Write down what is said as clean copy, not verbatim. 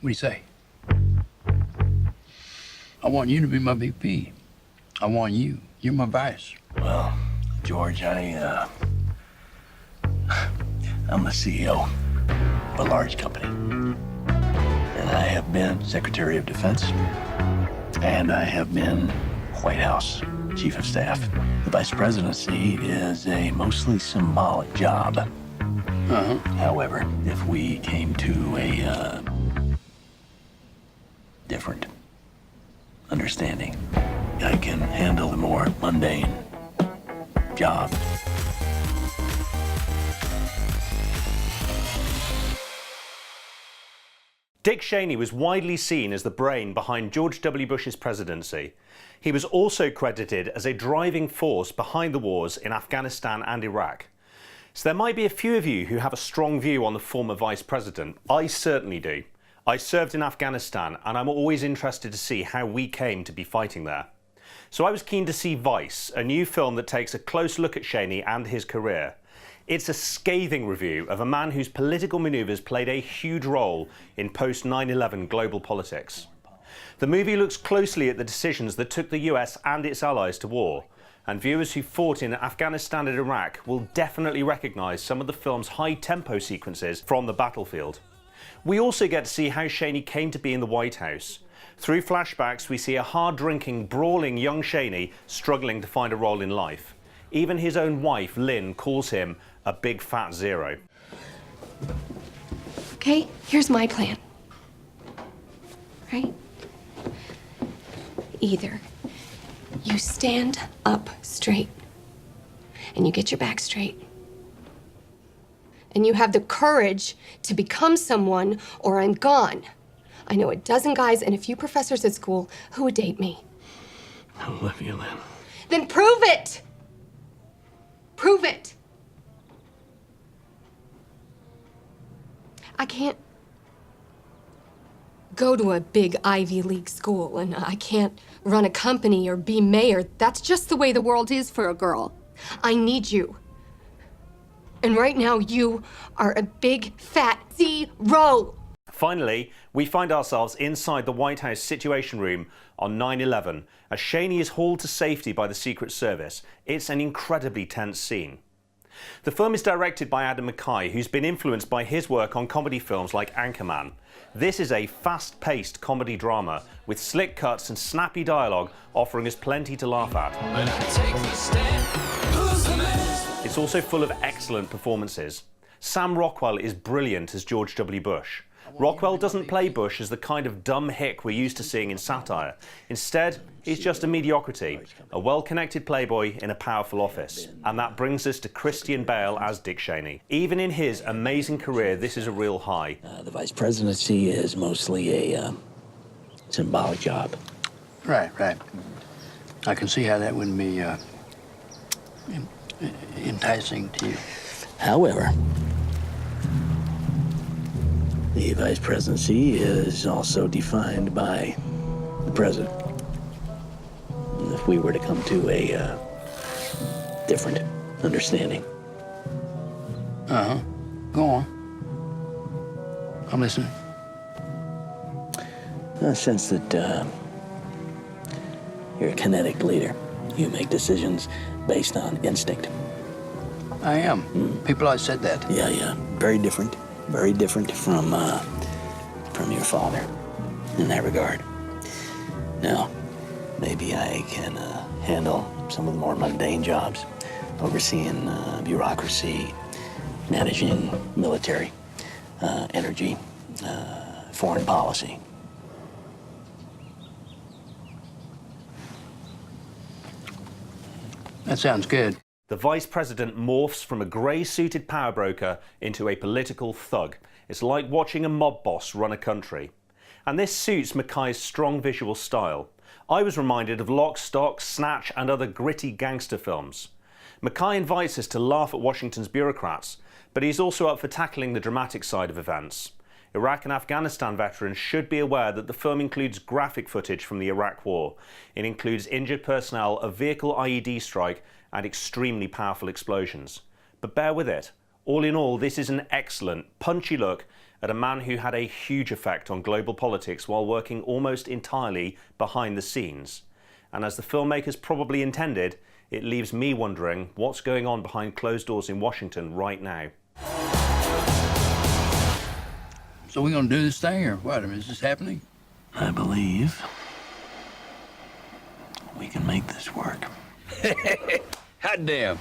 What do you say? I want you to be my VP. I want you. You're my vice. Well, George, I'm the CEO of a large company. And I have been Secretary of Defense. And I have been White House Chief of Staff. The Vice Presidency is a mostly symbolic job. However, if we came to a different understanding, I can handle the more mundane job. Dick Cheney was widely seen as the brain behind George W. Bush's presidency. He was also credited as a driving force behind the wars in Afghanistan and Iraq. So there might be a few of you who have a strong view on the former vice president. I certainly do. I served in Afghanistan, and I'm always interested to see how we came to be fighting there. So I was keen to see Vice, a new film that takes a close look at Cheney and his career. It's a scathing review of a man whose political manoeuvres played a huge role in post-9/11 global politics. The movie looks closely at the decisions that took the US and its allies to war, and viewers who fought in Afghanistan and Iraq will definitely recognise some of the film's high-tempo sequences from the battlefield. We also get to see how Cheney came to be in the White House. Through flashbacks, we see a hard-drinking, brawling young Cheney struggling to find a role in life. Even his own wife, Lynn, calls him a big fat zero. Okay, here's my plan. Right? Either you stand up straight and you get your back straight and you have the courage to become someone, or I'm gone. I know a dozen guys and a few professors at school who would date me. I love you, Lynn. Then prove it! Prove it! I can't go to a big Ivy League school, and I can't run a company or be mayor. That's just the way the world is for a girl. I need you. And right now, you are a big, fat zero. Finally, we find ourselves inside the White House Situation Room on 9/11 as Cheney is hauled to safety by the Secret Service. It's an incredibly tense scene. The film is directed by Adam McKay, who's been influenced by his work on comedy films like Anchorman. This is a fast-paced comedy drama with slick cuts and snappy dialogue offering us plenty to laugh at. It's also full of excellent performances. Sam Rockwell is brilliant as George W. Bush. Rockwell doesn't play Bush as the kind of dumb hick we're used to seeing in satire. Instead, he's just a mediocrity, a well-connected playboy in a powerful office. And that brings us to Christian Bale as Dick Cheney. Even in his amazing career, this is a real high. The vice presidency is mostly a symbolic job. Right. I can see how that wouldn't be enticing to you. However, the vice presidency is also defined by the president. And if we were to come to a different understanding. Go on. I'm listening. A sense that you're a kinetic leader. You make decisions based on instinct. I am. People always said that. Yeah. Very different from your father in that regard. Now, maybe I can handle some of the more mundane jobs, overseeing bureaucracy, managing military, energy, foreign policy. That sounds good. The vice president morphs from a grey-suited power broker into a political thug. It's like watching a mob boss run a country. And this suits McKay's strong visual style. I was reminded of Lock, Stock, Snatch and other gritty gangster films. McKay invites us to laugh at Washington's bureaucrats, but he's also up for tackling the dramatic side of events. Iraq and Afghanistan veterans should be aware that the film includes graphic footage from the Iraq War. It includes injured personnel, a vehicle IED strike, and extremely powerful explosions. But bear with it. All in all, this is an excellent, punchy look at a man who had a huge effect on global politics while working almost entirely behind the scenes. And as the filmmakers probably intended, it leaves me wondering what's going on behind closed doors in Washington right now. So we're gonna do this thing, or what? I mean, is this happening? I believe we can make this work. Hot damn.